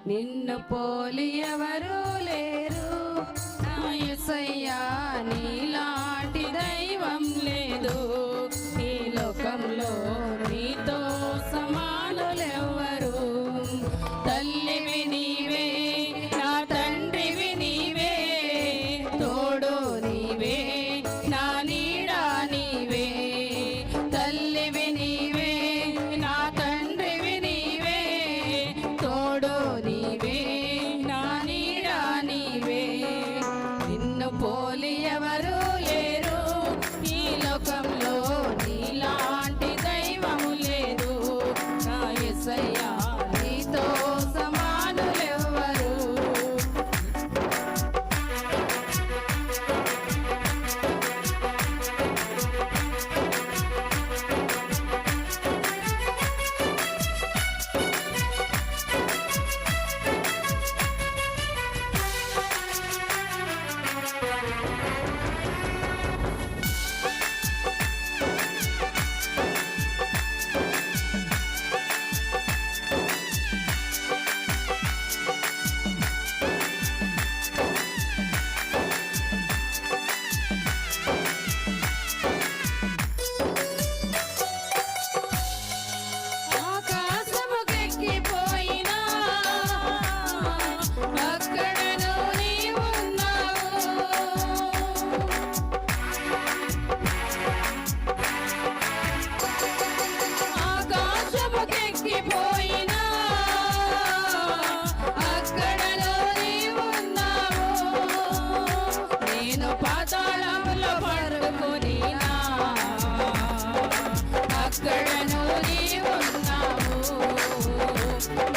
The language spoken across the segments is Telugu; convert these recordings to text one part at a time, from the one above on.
నిన్ను పోలి ఎవరు లేరు నా యేసయ్యా, నీలాంటి దైవం లేదు ఈ లోకంలో, నీతో సమానులెవ్వరు. తల్లివి నీవే, నా తండ్రివి నీవే, తోడు నీవే, నా నీడా నీవే. తల్లివి నీవే, నా తండ్రివి నీవే, తోడు నీవే, నా నీడా నీవే. నిన్ను పోలి ఎవరు లేరు ఈ లోకంలో, నీలాంటి దైవము లేదు నా యేసయ్యా, నీతో సమానులెవ్వరు. ఆకాశముకెక్కిపోయినా అక్కడను నీవున్నావు. ఆకాశముకెక్కిపోయినా అక్కడను నీవున్నావు. నేను పాతాళంలో పడుకునినా అక్కడను నీవున్నావు.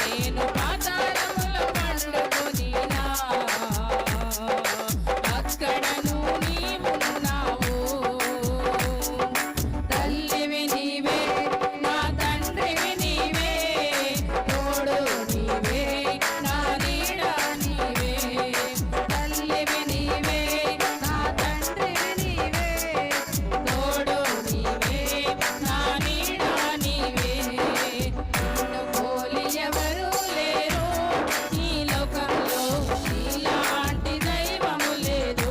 నేను పాతాళంలో పడుకునినా అక్కడను నీవున్నావు. తల్లివి నీవే, నా తండ్రివి నీవే, తోడు నీవే, నా నీడా నీవే. తల్లివి నీవే, నా తండ్రివి నీవే, తోడు నీవే, నా నీడా నీవే. నిన్ను పోలి ఎవరు లేరు ఈ లోకంలో, నీలాంటి దైవము లేదు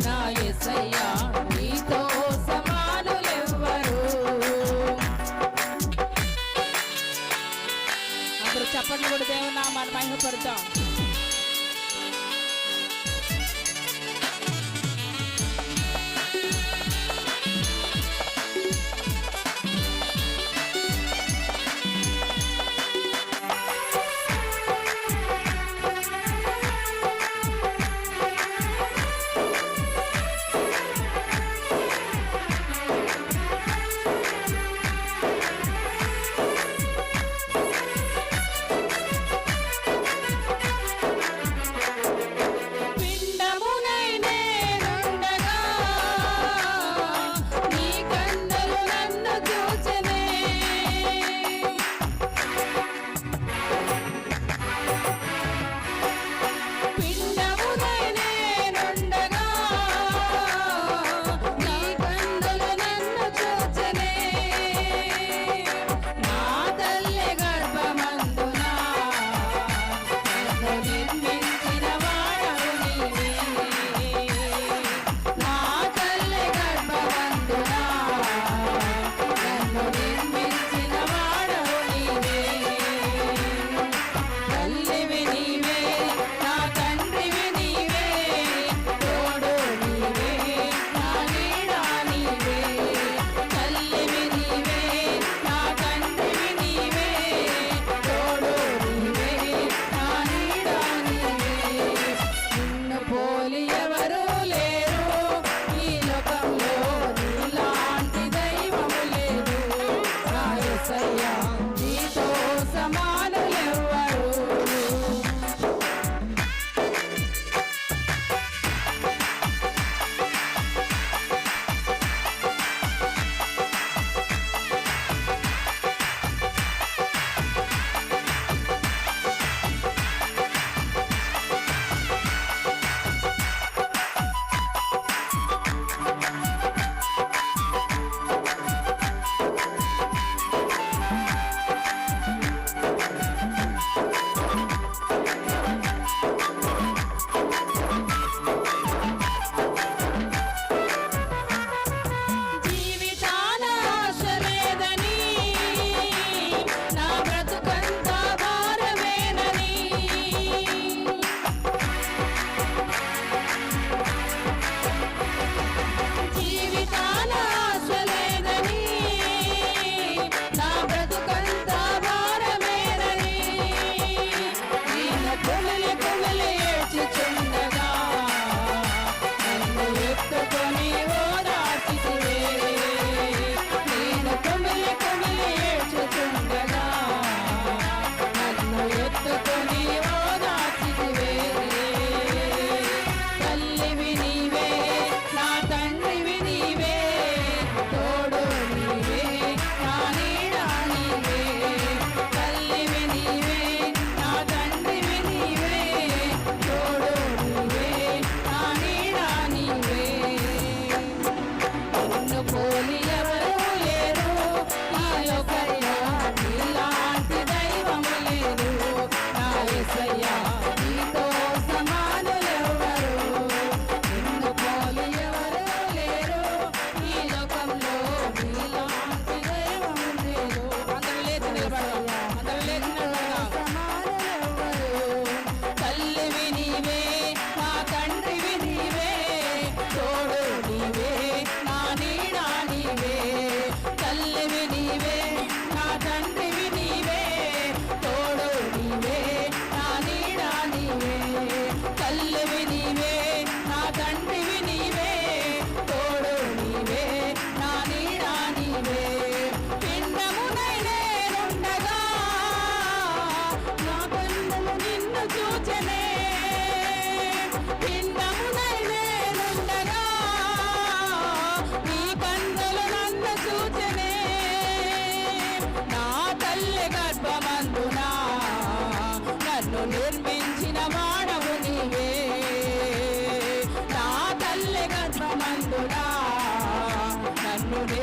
నా యేసయ్యా, నీతో సమానులెవ్వరు. అందరూ చప్పట్లు కూడా దేవుని నామాన్ని మహిమపడతాం.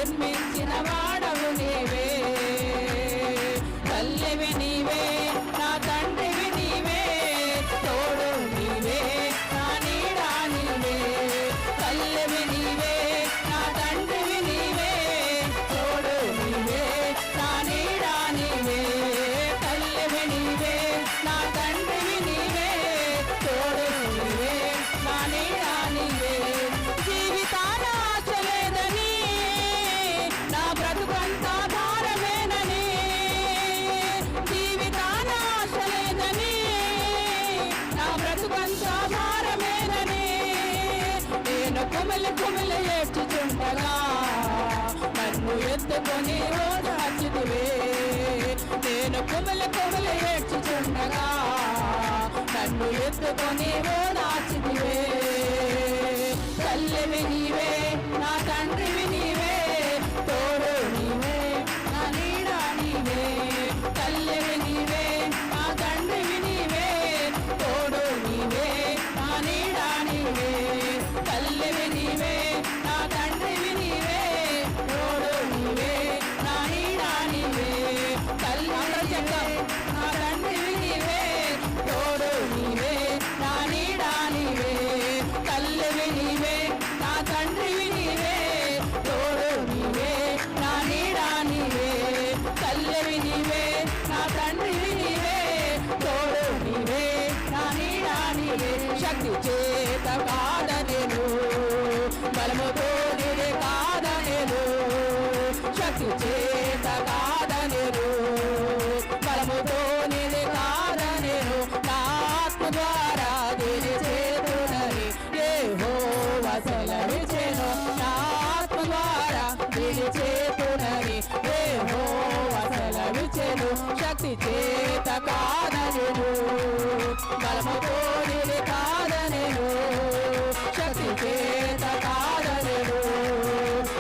జన్మించిన వాడవు నీవే. తల్లివి నీవే, నా తండ్రివి నీవే, తోడు నీవే, నా నీడ నీవే. తల్లివి నీవే, నా తండ్రివి నీవే, తోడు నీవే, నా నీడ నీవే. తల్లివి నీవే, నా తండ్రివి నీవే, తోడు నీవే, నా నీడ నీవే. జీవితాన ఆశ లేదని, నా బ్రతుకంతా భారమేనని. జీవితాన ఆశ లేదని, నా బ్రతుకంతా భారమేనని. నేను కుమిలి కుమిలి ఏడ్చుచుండగా నన్ను ఎత్తుకొని ఓదార్చితివే. నేను కుమిలి కుమిలి ఏడ్చుచుండగా నన్ను ఎత్తుకొని ఓదార్చితివే. తల్లివి నీవే, నా తండ్రివి నీవే, తోడు నీవే, నా నీడ నీవే. తల్లివి నీవే, నా తండ్రివి నీవే, తోడు నీవే, నా నీడ నీవే. తల్లివి నీవే, నా తండ్రివి నీవే, తోడు నీవే, నా నీడ నీవే. తల్లి చెప్తాం, నా తండ్రివి నీవే, తోడు నీవే, నా నీడ నీవే. తల్లివి నీవే, నా తండ్రివి నీవే, తోడు నీవే, నా నీడ నీవే. తల్లివి నీవే, నా తండ్రివి నీవే, తోడు నీవే, నా నీడ నీవే. శక్తి చేత కాదనేను, బలముతో నీవే కాదనేను. శక్తి చేత కాదనేను, బలముతో నీవే కాదనేను. నా ఆత్మ ద్వారా దీని చేతునని యెహోవా సెలవిచ్చెను. నా ఆత్మ ద్వారా దీని చేతునని యెహోవా సెలవిచ్చెను. శక్తి చేత కాదనేను, బలముతో నీవే కాదనేను. శక్తి చేత కాదనేను,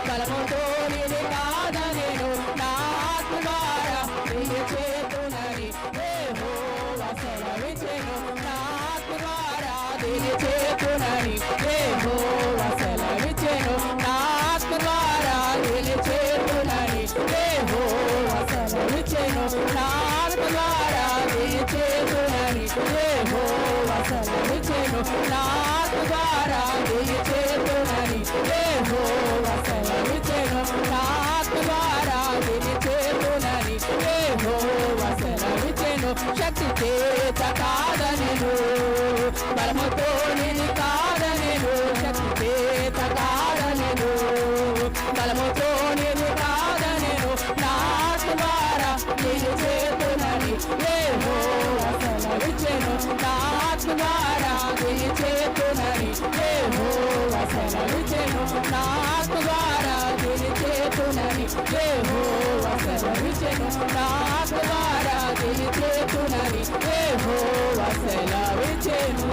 బలముతో నీవే కాదనేను. నా ఆత్మ ద్వారా దీని చేతునని యెహోవా సెలవిచ్చెను. నా ఆత్మ ద్వారా దీని చేతునని యెహోవా సెలవిచ్చెను. నా ఆత్మ ద్వారా దీని చేతునని యెహోవా సెలవిచ్చెను. నా ఆత్మ ద్వారా దీని చేతునని యెహోవా సెలవిచ్చెను. నా ఆత్మ ద్వారా దీని చేతునని యెహోవా సెలవిచ్చెను. నా ఆత్మ ద్వారా దీని చేతునని యెహోవా సెలవిచ్చెను. శక్తి చేత కాదనెను, బలముతో నిన్ను కాదనెను. శక్తి చేత కాదనెను, బలముతో నిన్ను కాదనెను. నా ఆత్మ ద్వారా నిన్ను చేతునని యెహోవా సెలవిచ్చెను. నా ఆత్మ ద్వారా నిన్ను చేతునని యెహోవా సెలవిచ్చెను. నా ఆత్మ ద్వారా నిన్ను చేతునని యెహోవా సెలవిచ్చెను. నా ఆత్మ ద్వారా నిన్ను చేతునని యెహోవా సెలవిచ్చెను.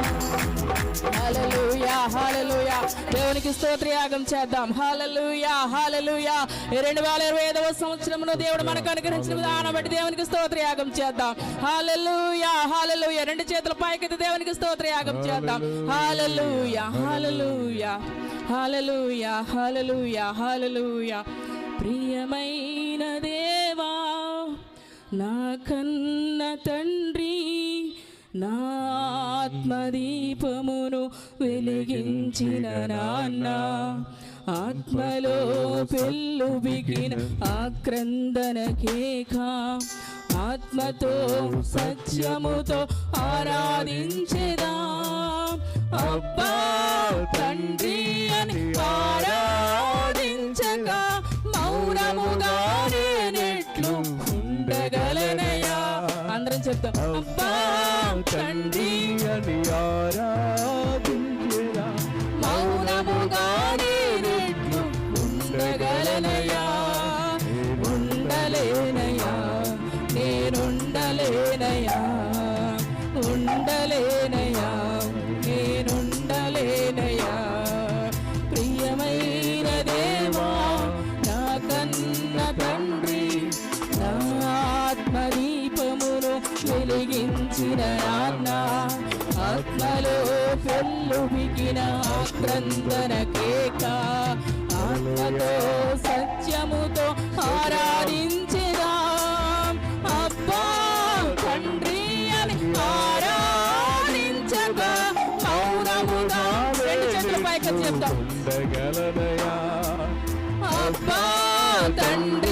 హల్లెలూయా, హల్లెలూయా. దేవునికి స్తోత్రయాగం చేద్దాం. హల్లెలూయా, హల్లెలూయా. 2025వ సంవత్సరమును దేవుడు మనకు అనుగ్రహించిన విధానం బట్టి దేవునికి స్తోత్రయాగం చేద్దాం. హల్లెలూయా, హల్లెలూయా. రెండు చేతుల పైకెత్తి దేవునికి స్తోత్రయాగం చేద్దాం. హల్లెలూయా, హల్లెలూయా, హల్లెలూయా, హల్లెలూయా, హల్లెలూయా. ప్రియమైన దేవా, నా కన్న తండ్రి, నా ఆత్మదీపమును వెలిగించిన నాన్న, ఆత్మలో పెళ్ళుబిగిన ఆక్రందన కేక, ఆత్మతో సత్యముతో ఆరాధించెదా. అబ్బా తండ్రి అని ఆరాధించక మౌనముగా నేనెట్లు ఉండగలనయా. అందరం చెప్తాం. అబ్బా తండ్రి అని ఆరాధించెదా, మౌనముగా నేనెట్లు ఉండగలనయా. ఉండలేనయా, నేనుండలేనయా, ఉండలేనయా, నేనుండలేనయా. ప్రియమైన దేవా, నా కన్న తండ్రి, నా ఆత్మదీపమును వెలిగించిన నాన్న, ఆత్మలో పెళ్ళుబిగిన ఆక్రందన కేక, ఆత్మతో సత్యము అబ్బా తండ్రి